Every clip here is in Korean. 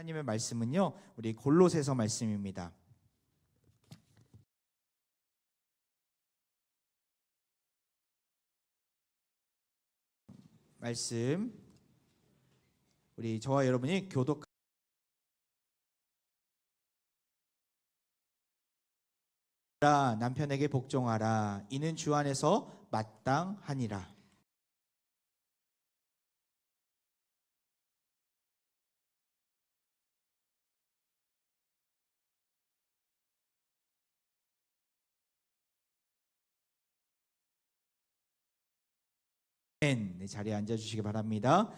하나님의 말씀은요, 우리 골로새서 말씀입니다. 말씀, 우리 저와 여러분이 교독 남편에게 복종하라. 이는 주 안에서 마땅하니라. 네, 자리에 앉아주시기 바랍니다.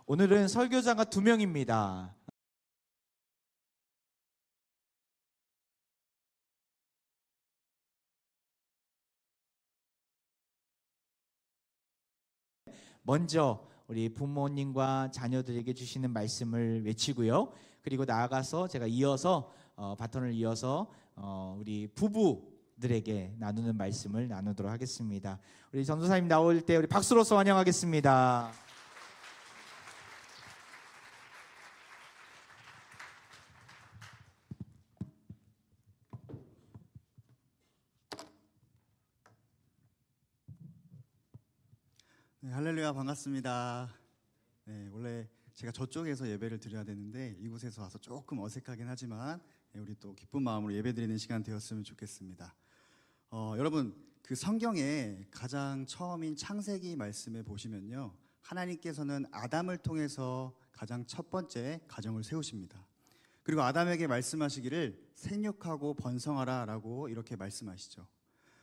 오늘은 설교자가 2명입니다. 먼저 우리 부모님과 자녀들에게 주시는 말씀을 외치고요. 그리고 나아가서 제가 바톤을 이어서 우리 부부들에게 나누는 말씀을 나누도록 하겠습니다. 우리 전도사님 나올 때 우리 박수로서 환영하겠습니다. 네, 할렐루야, 반갑습니다. 네, 원래 제가 저쪽에서 예배를 드려야 되는데 이곳에서 와서 조금 어색하긴 하지만 우리 또 기쁜 마음으로 예배드리는 시간 되었으면 좋겠습니다. 여러분, 그 성경에 가장 처음인 창세기 말씀에 보시면요, 하나님께서는 아담을 통해서 가장 첫 번째 가정을 세우십니다. 그리고 아담에게 말씀하시기를 생육하고 번성하라 라고 이렇게 말씀하시죠.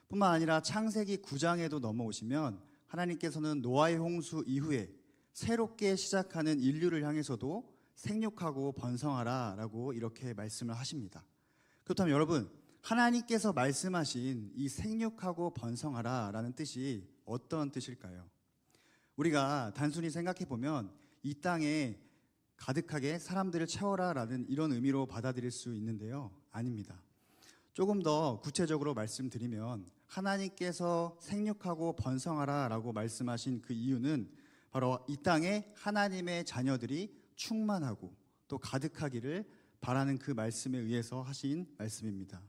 뿐만 아니라 창세기 9장에도 넘어오시면 하나님께서는 노아의 홍수 이후에 새롭게 시작하는 인류를 향해서도 생육하고 번성하라 라고 이렇게 말씀을 하십니다. 그렇다면 여러분, 하나님께서 말씀하신 이 생육하고 번성하라 라는 뜻이 어떤 뜻일까요? 우리가 단순히 생각해 보면 이 땅에 가득하게 사람들을 채워라 라는 이런 의미로 받아들일 수 있는데요, 아닙니다. 조금 더 구체적으로 말씀드리면 하나님께서 생육하고 번성하라 라고 말씀하신 그 이유는 바로 이 땅에 하나님의 자녀들이 충만하고 또 가득하기를 바라는 그 말씀에 의해서 하신 말씀입니다.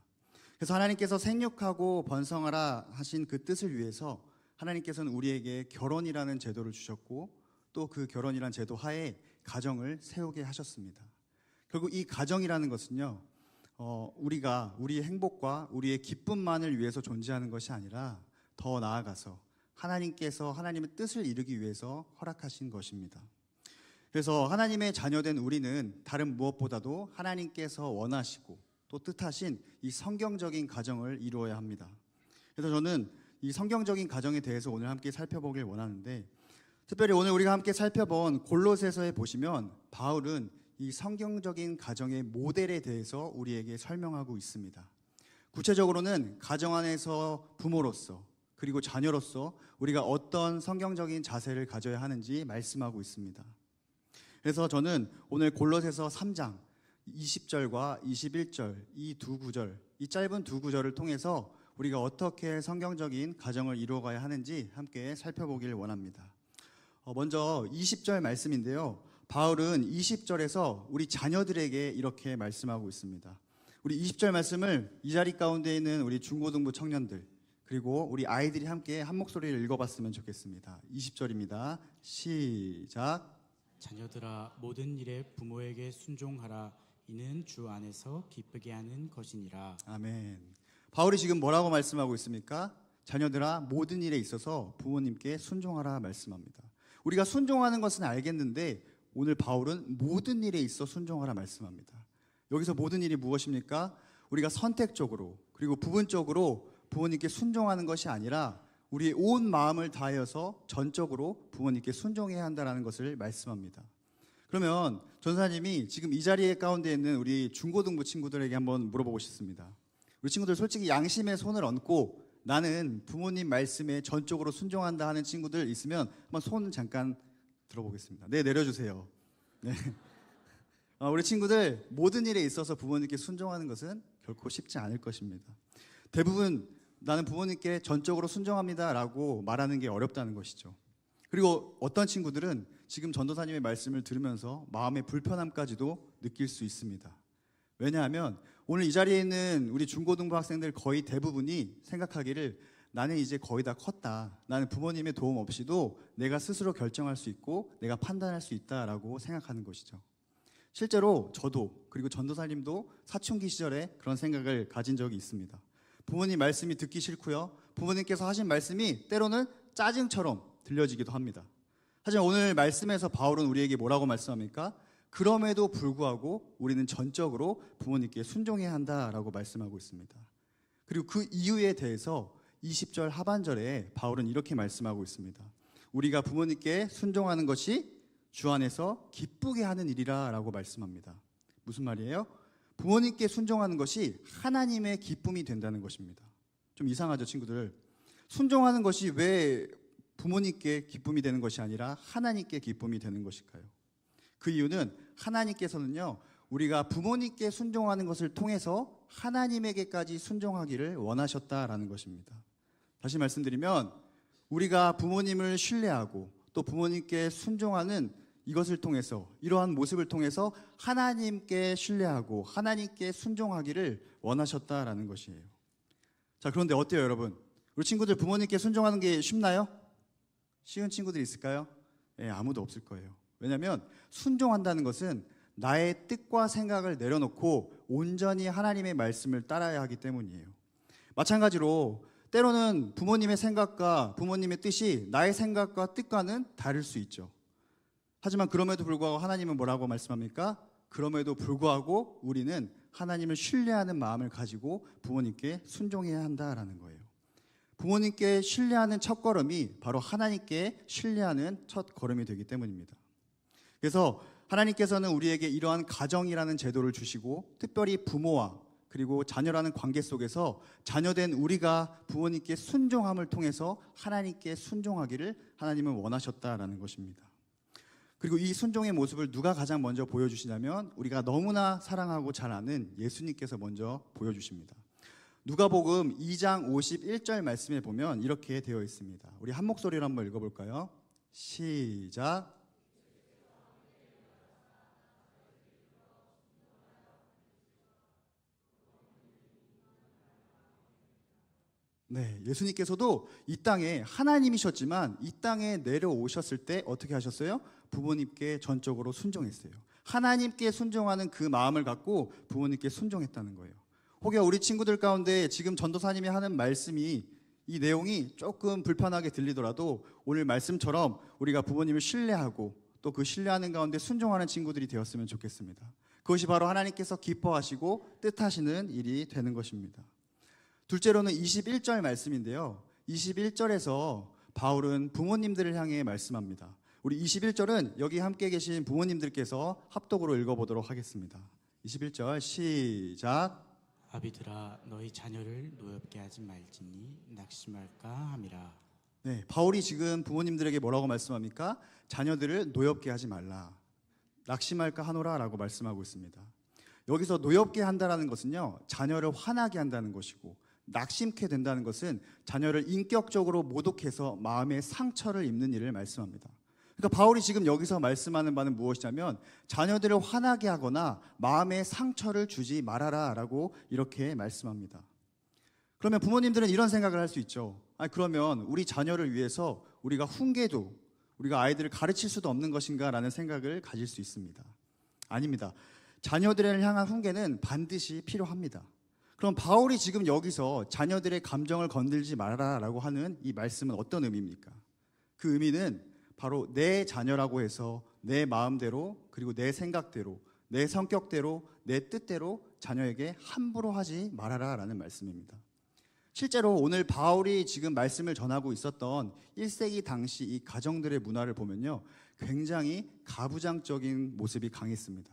그래서 하나님께서 생육하고 번성하라 하신 그 뜻을 위해서 하나님께서는 우리에게 결혼이라는 제도를 주셨고 또 그 결혼이라는 제도 하에 가정을 세우게 하셨습니다. 결국 이 가정이라는 것은요, 우리가 우리의 행복과 우리의 기쁨만을 위해서 존재하는 것이 아니라 더 나아가서 하나님께서 하나님의 뜻을 이루기 위해서 허락하신 것입니다. 그래서 하나님의 자녀된 우리는 다른 무엇보다도 하나님께서 원하시고 또 뜻하신 이 성경적인 가정을 이루어야 합니다. 그래서 저는 이 성경적인 가정에 대해서 오늘 함께 살펴보길 원하는데, 특별히 오늘 우리가 함께 살펴본 골로새서에 보시면 바울은 이 성경적인 가정의 모델에 대해서 우리에게 설명하고 있습니다. 구체적으로는 가정 안에서 부모로서 그리고 자녀로서 우리가 어떤 성경적인 자세를 가져야 하는지 말씀하고 있습니다. 그래서 저는 오늘 골로새서 3장 20절과 21절 이 두 구절, 이 짧은 두 구절을 통해서 우리가 어떻게 성경적인 가정을 이루어가야 하는지 함께 살펴보길 원합니다. 먼저 20절 말씀인데요, 바울은 20절에서 우리 자녀들에게 이렇게 말씀하고 있습니다. 우리 20절 말씀을 이 자리 가운데 있는 우리 중고등부 청년들 그리고 우리 아이들이 함께 한 목소리를 읽어봤으면 좋겠습니다. 20절입니다. 시작. 자녀들아, 모든 일에 부모에게 순종하라. 이는 주 안에서 기쁘게 하는 것이니라. 아멘. 바울이 지금 뭐라고 말씀하고 있습니까? 자녀들아, 모든 일에 있어서 부모님께 순종하라 말씀합니다. 우리가 순종하는 것은 알겠는데 오늘 바울은 모든 일에 있어 순종하라 말씀합니다. 여기서 모든 일이 무엇입니까? 우리가 선택적으로 그리고 부분적으로 부모님께 순종하는 것이 아니라 우리의 온 마음을 다하여서 전적으로 부모님께 순종해야 한다는 것을 말씀합니다. 그러면 전사님이 지금 이 자리에 가운데 있는 우리 중고등부 친구들에게 한번 물어보고 싶습니다. 우리 친구들 솔직히 양심의 손을 얹고 나는 부모님 말씀에 전적으로 순종한다 하는 친구들 있으면 한번 손 잠깐 들어보겠습니다. 네, 내려주세요. 네. 우리 친구들 모든 일에 있어서 부모님께 순종하는 것은 결코 쉽지 않을 것입니다. 대부분 나는 부모님께 전적으로 순종합니다 라고 말하는 게 어렵다는 것이죠. 그리고 어떤 친구들은 지금 전도사님의 말씀을 들으면서 마음의 불편함까지도 느낄 수 있습니다. 왜냐하면 오늘 이 자리에 있는 우리 중고등부 학생들 거의 대부분이 생각하기를 나는 이제 거의 다 컸다. 나는 부모님의 도움 없이도 내가 스스로 결정할 수 있고 내가 판단할 수 있다라고 생각하는 것이죠. 실제로 저도 그리고 전도사님도 사춘기 시절에 그런 생각을 가진 적이 있습니다. 부모님 말씀이 듣기 싫고요. 부모님께서 하신 말씀이 때로는 짜증처럼 들려지기도 합니다. 하지만 오늘 말씀에서 바울은 우리에게 뭐라고 말씀합니까? 그럼에도 불구하고 우리는 전적으로 부모님께 순종해야 한다라고 말씀하고 있습니다. 그리고 그 이유에 대해서 20절 하반절에 바울은 이렇게 말씀하고 있습니다. 우리가 부모님께 순종하는 것이 주 안에서 기쁘게 하는 일이라 라고 말씀합니다. 무슨 말이에요? 부모님께 순종하는 것이 하나님의 기쁨이 된다는 것입니다. 좀 이상하죠, 친구들? 순종하는 것이 왜 부모님께 기쁨이 되는 것이 아니라 하나님께 기쁨이 되는 것일까요? 그 이유는 하나님께서는요, 우리가 부모님께 순종하는 것을 통해서 하나님에게까지 순종하기를 원하셨다라는 것입니다. 다시 말씀드리면 우리가 부모님을 신뢰하고 또 부모님께 순종하는 이것을 통해서, 이러한 모습을 통해서 하나님께 신뢰하고 하나님께 순종하기를 원하셨다라는 것이에요. 자, 그런데 어때요, 여러분? 우리 친구들 부모님께 순종하는 게 쉽나요? 쉬운 친구들 있을까요? 아무도 없을 거예요. 왜냐하면 순종한다는 것은 나의 뜻과 생각을 내려놓고 온전히 하나님의 말씀을 따라야 하기 때문이에요. 마찬가지로 때로는 부모님의 생각과 부모님의 뜻이 나의 생각과 뜻과는 다를 수 있죠. 하지만 그럼에도 불구하고 하나님은 뭐라고 말씀합니까? 그럼에도 불구하고 우리는 하나님을 신뢰하는 마음을 가지고 부모님께 순종해야 한다라는 거예요. 부모님께 신뢰하는 첫 걸음이 바로 하나님께 신뢰하는 첫 걸음이 되기 때문입니다. 그래서 하나님께서는 우리에게 이러한 가정이라는 제도를 주시고 특별히 부모와 그리고 자녀라는 관계 속에서 자녀된 우리가 부모님께 순종함을 통해서 하나님께 순종하기를 하나님은 원하셨다라는 것입니다. 그리고 이 순종의 모습을 누가 가장 먼저 보여주시냐면 우리가 너무나 사랑하고 잘 아는 예수님께서 먼저 보여주십니다. 누가복음 2장 51절 말씀에 보면 이렇게 되어 있습니다. 우리 한 목소리로 한번 읽어볼까요? 시작. 네, 예수님께서도 이 땅에 하나님이셨지만 이 땅에 내려오셨을 때 어떻게 하셨어요? 부모님께 전적으로 순종했어요. 하나님께 순종하는 그 마음을 갖고 부모님께 순종했다는 거예요. 혹여 우리 친구들 가운데 지금 전도사님이 하는 말씀이 이 내용이 조금 불편하게 들리더라도 오늘 말씀처럼 우리가 부모님을 신뢰하고 또 그 신뢰하는 가운데 순종하는 친구들이 되었으면 좋겠습니다. 그것이 바로 하나님께서 기뻐하시고 뜻하시는 일이 되는 것입니다. 둘째로는 21절 말씀인데요. 21절에서 바울은 부모님들을 향해 말씀합니다. 우리 21절은 여기 함께 계신 부모님들께서 합독으로 읽어보도록 하겠습니다. 21절 시작. 아비들아 너희 자녀를 노엽게 하지 말지니 낙심할까 함이라. 네, 바울이 지금 부모님들에게 뭐라고 말씀합니까? 자녀들을 노엽게 하지 말라. 낙심할까 하노라라고 말씀하고 있습니다. 여기서 노엽게 한다라는 것은요, 자녀를 화나게 한다는 것이고 낙심케 된다는 것은 자녀를 인격적으로 모독해서 마음의 상처를 입는 일을 말씀합니다. 그러니까 바울이 지금 여기서 말씀하는 바는 무엇이냐면 자녀들을 화나게 하거나 마음의 상처를 주지 말아라라고 이렇게 말씀합니다. 그러면 부모님들은 이런 생각을 할 수 있죠. 그러면 우리 자녀를 위해서 우리가 훈계도 우리가 아이들을 가르칠 수도 없는 것인가라는 생각을 가질 수 있습니다. 아닙니다. 자녀들을 향한 훈계는 반드시 필요합니다. 그럼 바울이 지금 여기서 자녀들의 감정을 건들지 말아라라고 하는 이 말씀은 어떤 의미입니까? 그 의미는 바로 내 자녀라고 해서 내 마음대로 그리고 내 생각대로 내 성격대로 내 뜻대로 자녀에게 함부로 하지 말아라라는 말씀입니다. 실제로 오늘 바울이 지금 말씀을 전하고 있었던 1세기 당시 이 가정들의 문화를 보면요, 굉장히 가부장적인 모습이 강했습니다.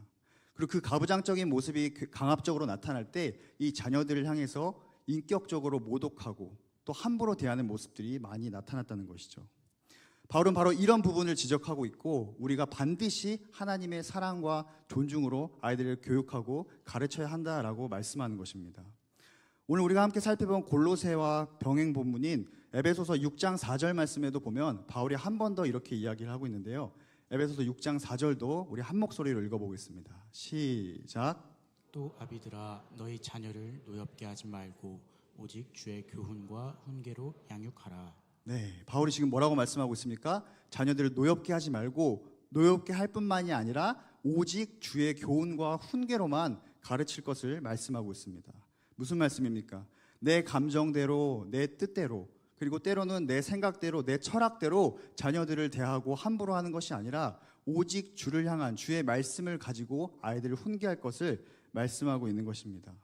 그리고 그 가부장적인 모습이 강압적으로 나타날 때 이 자녀들을 향해서 인격적으로 모독하고 또 함부로 대하는 모습들이 많이 나타났다는 것이죠. 바울은 바로 이런 부분을 지적하고 있고 우리가 반드시 하나님의 사랑과 존중으로 아이들을 교육하고 가르쳐야 한다라고 말씀하는 것입니다. 오늘 우리가 함께 살펴본 골로새와 병행 본문인 에베소서 6장 4절 말씀에도 보면 바울이 한 번 더 이렇게 이야기를 하고 있는데요. 에베소서 6장 4절도 우리 한 목소리로 읽어보겠습니다. 시작. 또 아비들아 너희 자녀를 노엽게 하지 말고 오직 주의 교훈과 훈계로 양육하라. 네, 바울이 지금 뭐라고 말씀하고 있습니까? 자녀들을 노엽게 하지 말고 노엽게 할 뿐만이 아니라 오직 주의 교훈과 훈계로만 가르칠 것을 말씀하고 있습니다. 무슨 말씀입니까? 내 감정대로, 내 뜻대로, 그리고 때로는 내 생각대로, 내 철학대로 자녀들을 대하고 함부로 하는 것이 아니라 오직 주를 향한 주의 말씀을 가지고 아이들을 훈계할 것을 말씀하고 있는 것입니다.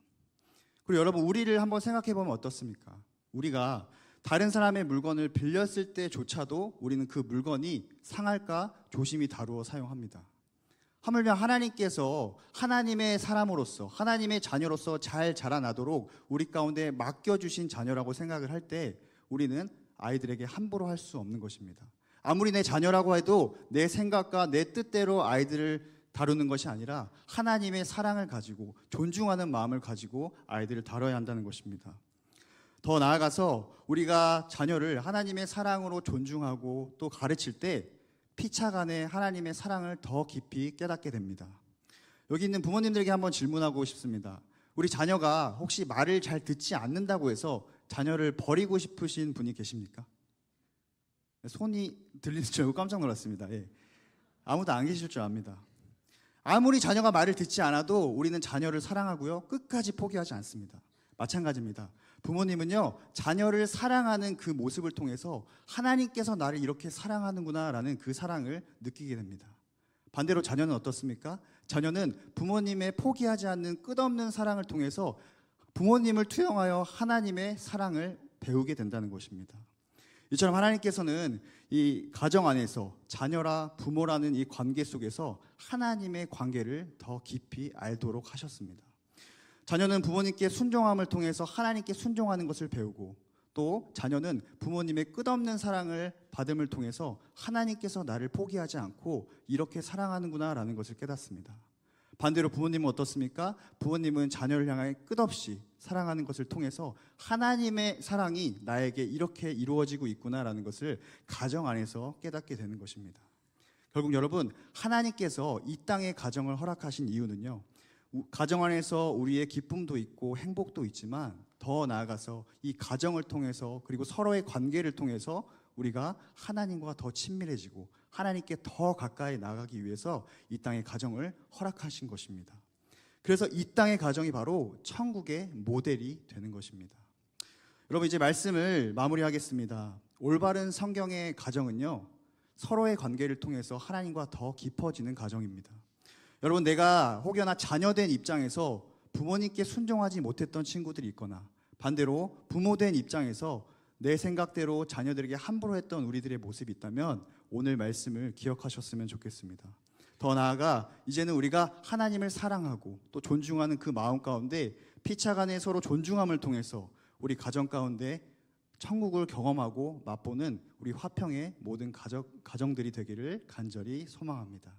그리고 여러분, 우리를 한번 생각해 보면 어떻습니까? 우리가 다른 사람의 물건을 빌렸을 때조차도 우리는 그 물건이 상할까 조심히 다루어 사용합니다. 하물며 하나님께서 하나님의 사람으로서, 하나님의 자녀로서 잘 자라나도록 우리 가운데 맡겨주신 자녀라고 생각을 할 때 우리는 아이들에게 함부로 할 수 없는 것입니다. 아무리 내 자녀라고 해도 내 생각과 내 뜻대로 아이들을 다루는 것이 아니라 하나님의 사랑을 가지고 존중하는 마음을 가지고 아이들을 다뤄야 한다는 것입니다. 더 나아가서 우리가 자녀를 하나님의 사랑으로 존중하고 또 가르칠 때 피차간에 하나님의 사랑을 더 깊이 깨닫게 됩니다. 여기 있는 부모님들에게 한번 질문하고 싶습니다. 우리 자녀가 혹시 말을 잘 듣지 않는다고 해서 자녀를 버리고 싶으신 분이 계십니까? 손이 들리는 줄 알고 깜짝 놀랐습니다. 예. 아무도 안 계실 줄 압니다. 아무리 자녀가 말을 듣지 않아도 우리는 자녀를 사랑하고요, 끝까지 포기하지 않습니다. 마찬가지입니다. 부모님은요, 자녀를 사랑하는 그 모습을 통해서 하나님께서 나를 이렇게 사랑하는구나라는 그 사랑을 느끼게 됩니다. 반대로 자녀는 어떻습니까? 자녀는 부모님의 포기하지 않는 끝없는 사랑을 통해서 부모님을 투영하여 하나님의 사랑을 배우게 된다는 것입니다. 이처럼 하나님께서는 이 가정 안에서 자녀라 부모라는 이 관계 속에서 하나님의 관계를 더 깊이 알도록 하셨습니다. 자녀는 부모님께 순종함을 통해서 하나님께 순종하는 것을 배우고, 또 자녀는 부모님의 끝없는 사랑을 받음을 통해서 하나님께서 나를 포기하지 않고 이렇게 사랑하는구나라는 것을 깨닫습니다. 반대로 부모님은 어떻습니까? 부모님은 자녀를 향해 끝없이 사랑하는 것을 통해서 하나님의 사랑이 나에게 이렇게 이루어지고 있구나라는 것을 가정 안에서 깨닫게 되는 것입니다. 결국 여러분, 하나님께서 이 땅에 가정을 허락하신 이유는요, 가정 안에서 우리의 기쁨도 있고 행복도 있지만 더 나아가서 이 가정을 통해서, 그리고 서로의 관계를 통해서 우리가 하나님과 더 친밀해지고 하나님께 더 가까이 나가기 위해서 이 땅의 가정을 허락하신 것입니다. 그래서 이 땅의 가정이 바로 천국의 모델이 되는 것입니다. 여러분, 이제 말씀을 마무리하겠습니다. 올바른 성경의 가정은요, 서로의 관계를 통해서 하나님과 더 깊어지는 가정입니다. 여러분, 내가 혹여나 자녀된 입장에서 부모님께 순종하지 못했던 친구들이 있거나, 반대로 부모된 입장에서 내 생각대로 자녀들에게 함부로 했던 우리들의 모습이 있다면 오늘 말씀을 기억하셨으면 좋겠습니다. 더 나아가 이제는 우리가 하나님을 사랑하고 또 존중하는 그 마음 가운데 피차간에 서로 존중함을 통해서 우리 가정 가운데 천국을 경험하고 맛보는 우리 화평의 모든 가정들이 되기를 간절히 소망합니다.